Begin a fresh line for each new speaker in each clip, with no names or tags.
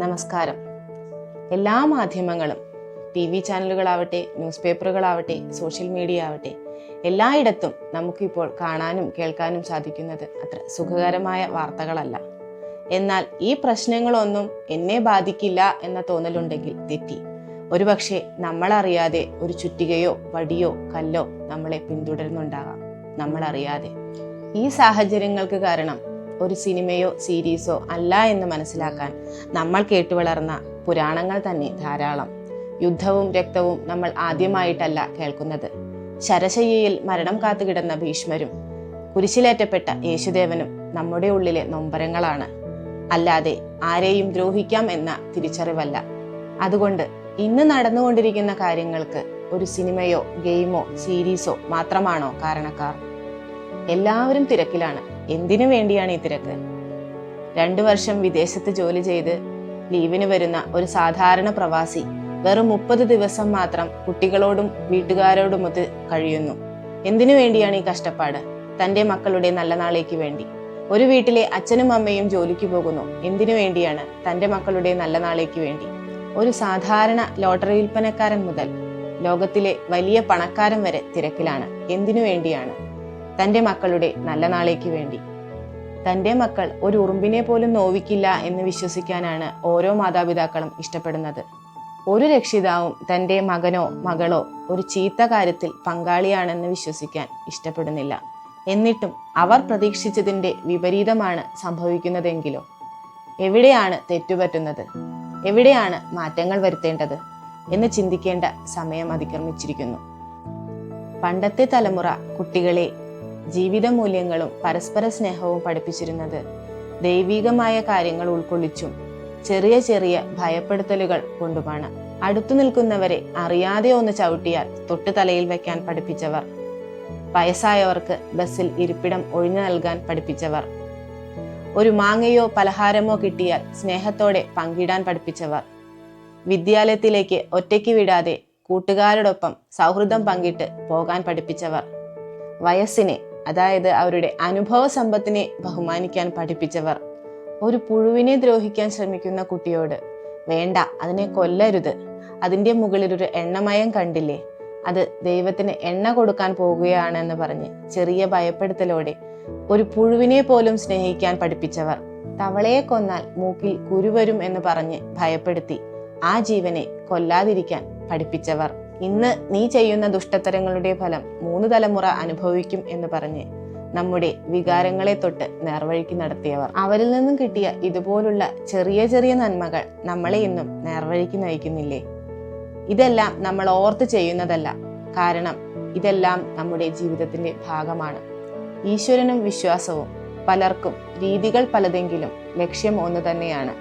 നമസ്കാരം. എല്ലാ മാധ്യമങ്ങളും, TV ചാനലുകളാവട്ടെ, ന്യൂസ് പേപ്പറുകളാവട്ടെ, സോഷ്യൽ മീഡിയ ആവട്ടെ, എല്ലായിടത്തും നമുക്കിപ്പോൾ കാണാനും കേൾക്കാനും സാധിക്കുന്നത് അത്ര സുഖകരമായ വാർത്തകളല്ല. എന്നാൽ ഈ പ്രശ്നങ്ങളൊന്നും എന്നെ ബാധിക്കില്ല എന്ന തോന്നലുണ്ടെങ്കിൽ തെറ്റി. ഒരുപക്ഷെ നമ്മളറിയാതെ ഒരു ചുറ്റികയോ വടിയോ കല്ലോ നമ്മളെ പിന്തുടരുന്നുണ്ടാകാം, നമ്മളറിയാതെ. ഈ സാഹചര്യങ്ങൾക്ക് കാരണം ഒരു സിനിമയോ സീരീസോ അല്ല എന്ന് മനസ്സിലാക്കാൻ നമ്മൾ കേട്ടുവളർന്ന പുരാണങ്ങൾ തന്നെ ധാരാളം. യുദ്ധവും രക്തവും നമ്മൾ ആദ്യമായിട്ടല്ല കേൾക്കുന്നത്. ശരശയ്യയിൽ മരണം കാത്തുകിടന്ന ഭീഷ്മരും കുരിശിലേറ്റപ്പെട്ട യേശുദേവനും നമ്മുടെ ഉള്ളിലെ നൊമ്പരങ്ങളാണ്, അല്ലാതെ ആരെയും ദ്രോഹിക്കാം എന്ന തിരിച്ചറിവല്ല. അതുകൊണ്ട് ഇന്ന് നടന്നുകൊണ്ടിരിക്കുന്ന കാര്യങ്ങൾക്ക് ഒരു സിനിമയോ ഗെയിമോ സീരീസോ മാത്രമാണോ കാരണക്കാർ? എല്ലാവരും തിരക്കിലാണ്. എന്തിനു വേണ്ടിയാണ് ഈ തിരക്ക്? 2 വർഷം വിദേശത്ത് ജോലി ചെയ്ത് ലീവിന് വരുന്ന ഒരു സാധാരണ പ്രവാസി വെറും 30 ദിവസം മാത്രം കുട്ടികളോടും വീട്ടുകാരോടുമൊത്ത് കഴിയുന്നു. എന്തിനു വേണ്ടിയാണ് ഈ കഷ്ടപ്പാട്? തൻ്റെ മക്കളുടെ നല്ല നാളേക്ക് വേണ്ടി. ഒരു വീട്ടിലെ അച്ഛനും അമ്മയും ജോലിക്ക് പോകുന്നു. എന്തിനു വേണ്ടിയാണ്? തൻ്റെ മക്കളുടെ നല്ല നാളേക്ക് വേണ്ടി. ഒരു സാധാരണ ലോട്ടറി വിൽപ്പനക്കാരൻ മുതൽ ലോകത്തിലെ വലിയ പണക്കാരൻ വരെ തിരക്കിലാണ്. എന്തിനു വേണ്ടിയാണ്? തൻ്റെ മക്കളുടെ നല്ല നാളേക്ക് വേണ്ടി. തൻ്റെ മക്കൾ ഒരു ഉറുമ്പിനെ പോലും നോവിക്കില്ല എന്ന് വിശ്വസിക്കാനാണ് ഓരോ മാതാപിതാക്കളും ഇഷ്ടപ്പെടുന്നത്. ഒരു രക്ഷിതാവും തൻ്റെ മകനോ മകളോ ഒരു ചീത്ത കാര്യത്തിൽ പങ്കാളിയാണെന്ന് വിശ്വസിക്കാൻ ഇഷ്ടപ്പെടുന്നില്ല. എന്നിട്ടും അവർ പ്രതീക്ഷിച്ചതിൻ്റെ വിപരീതമാണ് സംഭവിക്കുന്നതെങ്കിലോ? എവിടെയാണ് തെറ്റുപറ്റുന്നത്? എവിടെയാണ് മാറ്റങ്ങൾ വരുത്തേണ്ടത് എന്ന് ചിന്തിക്കേണ്ട സമയം അതിക്രമിച്ചിരിക്കുന്നു. പണ്ടത്തെ തലമുറ കുട്ടികളെ ജീവിത മൂല്യങ്ങളും പരസ്പര സ്നേഹവും പഠിപ്പിച്ചിരുന്നത് ദൈവികമായ കാര്യങ്ങൾ ഉൾക്കൊള്ളിച്ചും ചെറിയ ചെറിയ ഭയപ്പെടുത്തലുകൾ കൊണ്ടുമാണ്. അടുത്തു നിൽക്കുന്നവരെ അറിയാതെ ഒന്ന് ചവിട്ടിയാൽ തൊട്ടു തലയിൽ വെക്കാൻ പഠിപ്പിച്ചവർ, വയസ്സായവർക്ക് ബസ്സിൽ ഇരിപ്പിടം ഒഴിഞ്ഞു നൽകാൻ പഠിപ്പിച്ചവർ, ഒരു മാങ്ങയോ പലഹാരമോ കിട്ടിയാൽ സ്നേഹത്തോടെ പങ്കിടാൻ പഠിപ്പിച്ചവർ, വിദ്യാലയത്തിലേക്ക് ഒറ്റയ്ക്ക് വിടാതെ കൂട്ടുകാരോടൊപ്പം സൗഹൃദം പങ്കിട്ട് പോകാൻ പഠിപ്പിച്ചവർ, വയസ്സിനെ, അതായത് അവരുടെ അനുഭവ സമ്പത്തിനെ ബഹുമാനിക്കാൻ പഠിപ്പിച്ചവർ, ഒരു പുഴുവിനെ ദ്രോഹിക്കാൻ ശ്രമിക്കുന്ന കുട്ടിയോട് വേണ്ട, അതിനെ കൊല്ലരുത്, അതിൻ്റെ മുകളിലൊരു എണ്ണമയം കണ്ടില്ലേ, അത് ദൈവത്തിന് എണ്ണ കൊടുക്കാൻ പോകുകയാണെന്ന് പറഞ്ഞ് ചെറിയ ഭയപ്പെടുത്തലോടെ ഒരു പുഴുവിനെ പോലും സ്നേഹിക്കാൻ പഠിപ്പിച്ചവർ, തവളയെ കൊന്നാൽ മൂക്കിൽ കുരുവരും എന്ന് പറഞ്ഞ് ഭയപ്പെടുത്തി ആ ജീവനെ കൊല്ലാതിരിക്കാൻ പഠിപ്പിച്ചവർ, ഇന്ന് നീ ചെയ്യുന്ന ദുഷ്ടത്തരങ്ങളുടെ ഫലം 3 തലമുറ അനുഭവിക്കും എന്ന് പറഞ്ഞ് നമ്മുടെ വികാരങ്ങളെ തൊട്ട് നേർവഴിക്ക് നടത്തിയവർ. അവരിൽ നിന്നും കിട്ടിയ ഇതുപോലുള്ള ചെറിയ ചെറിയ നന്മകൾ നമ്മളെ ഇന്നും നേർവഴിക്ക് നയിക്കുന്നില്ലേ? ഇതെല്ലാം നമ്മൾ ഓർത്ത് ചെയ്യുന്നതല്ല, കാരണം ഇതെല്ലാം നമ്മുടെ ജീവിതത്തിന്റെ ഭാഗമാണ്. ഈശ്വരനും വിശ്വാസവും പലർക്കും രീതികൾ പലതെങ്കിലും ലക്ഷ്യം ഒന്ന് തന്നെയാണ്.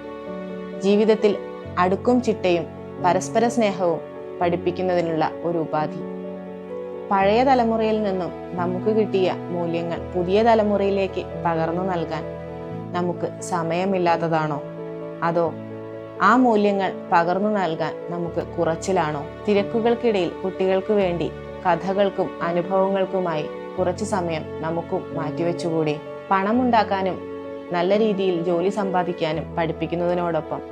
ജീവിതത്തിൽ അടുക്കും ചിട്ടയും പരസ്പര സ്നേഹവും പഠിപ്പിക്കുന്നതിനുള്ള ഒരു ഉപാധി. പഴയ തലമുറയിൽ നിന്നും നമുക്ക് കിട്ടിയ മൂല്യങ്ങൾ പുതിയ തലമുറയിലേക്ക് പകർന്നു നൽകാൻ നമുക്ക് സമയമില്ലാത്തതാണോ? അതോ ആ മൂല്യങ്ങൾ പകർന്നു നൽകാൻ നമുക്ക് കുറച്ചിലാണോ? തിരക്കുകൾക്കിടയിൽ കുട്ടികൾക്ക് വേണ്ടി കഥകൾക്കും അനുഭവങ്ങൾക്കുമായി കുറച്ചു സമയം നമുക്കും മാറ്റിവെച്ചുകൂടെ? പണമുണ്ടാക്കാനും നല്ല രീതിയിൽ ജോലി സമ്പാദിക്കാനും പഠിപ്പിക്കുന്നതിനോടൊപ്പം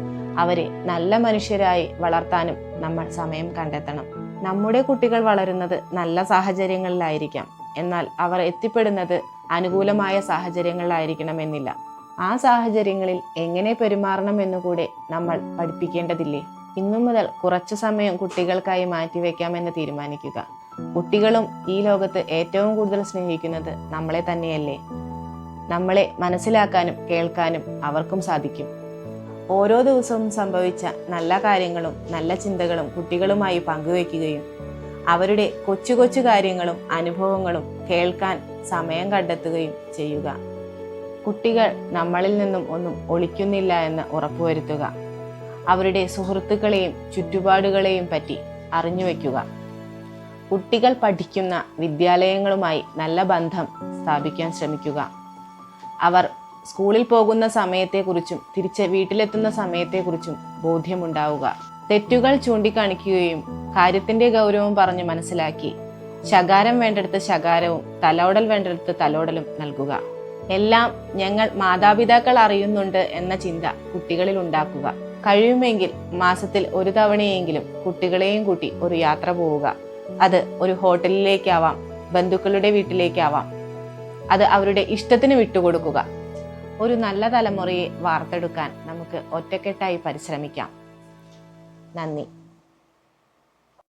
അവരെ നല്ല മനുഷ്യരായി വളർത്താനും നമ്മൾ സമയം കണ്ടെത്തണം. നമ്മുടെ കുട്ടികൾ വളരുന്നത് നല്ല സാഹചര്യങ്ങളിലായിരിക്കാം, എന്നാൽ അവർ എത്തിപ്പെടുന്നത് അനുകൂലമായ സാഹചര്യങ്ങളിലായിരിക്കണമെന്നില്ല. ആ സാഹചര്യങ്ങളിൽ എങ്ങനെ പെരുമാറണമെന്നുകൂടെ നമ്മൾ പഠിപ്പിക്കേണ്ടതില്ലേ? ഇന്നു മുതൽ കുറച്ചു സമയം കുട്ടികൾക്കായി മാറ്റിവെക്കാമെന്ന് തീരുമാനിക്കുക. കുട്ടികളും ഈ ലോകത്ത് ഏറ്റവും കൂടുതൽ സ്നേഹിക്കുന്നത് നമ്മളെ തന്നെയല്ലേ? നമ്മളെ മനസ്സിലാക്കാനും കേൾക്കാനും അവർക്കും സാധിക്കും. ഓരോ ദിവസവും സംഭവിച്ച നല്ല കാര്യങ്ങളും നല്ല ചിന്തകളും കുട്ടികളുമായി പങ്കുവയ്ക്കുകയും അവരുടെ കൊച്ചു കൊച്ചു കാര്യങ്ങളും അനുഭവങ്ങളും കേൾക്കാൻ സമയം കണ്ടെത്തുകയും ചെയ്യുക. കുട്ടികൾ നമ്മളിൽ നിന്നും ഒന്നും ഒളിക്കുന്നില്ല എന്ന് ഉറപ്പുവരുത്തുക. അവരുടെ സുഹൃത്തുക്കളെയും ചുറ്റുപാടുകളെയും പറ്റി അറിഞ്ഞു വയ്ക്കുക. കുട്ടികൾ പഠിക്കുന്ന വിദ്യാലയങ്ങളുമായി നല്ല ബന്ധം സ്ഥാപിക്കാൻ ശ്രമിക്കുക. അവർ സ്കൂളിൽ പോകുന്ന സമയത്തെക്കുറിച്ചും തിരിച്ച് വീട്ടിലെത്തുന്ന സമയത്തെക്കുറിച്ചും ബോധ്യമുണ്ടാവുക. തെറ്റുകൾ ചൂണ്ടിക്കാണിക്കുകയും കാര്യത്തിന്റെ ഗൗരവം പറഞ്ഞ് മനസ്സിലാക്കി ശകാരം വേണ്ടെടുത്ത് ശകാരവും തലോടൽ വേണ്ടെടുത്ത് തലോടലും നൽകുക. എല്ലാം ഞങ്ങൾ മാതാപിതാക്കൾ അറിയുന്നുണ്ട് എന്ന ചിന്ത കുട്ടികളിൽ ഉണ്ടാക്കുക. കഴിയുമെങ്കിൽ മാസത്തിൽ ഒരു തവണയെങ്കിലും കുട്ടികളെയും കൂട്ടി ഒരു യാത്ര പോവുക. അത് ഒരു ഹോട്ടലിലേക്കാവാം, ബന്ധുക്കളുടെ വീട്ടിലേക്കാവാം. അത് അവരുടെ ഇഷ്ടത്തിന് വിട്ടുകൊടുക്കുക. ഒരു നല്ല തലമുറയെ വാർത്തെടുക്കാൻ നമുക്ക് ഒറ്റക്കെട്ടായി പരിശ്രമിക്കാം. നന്ദി.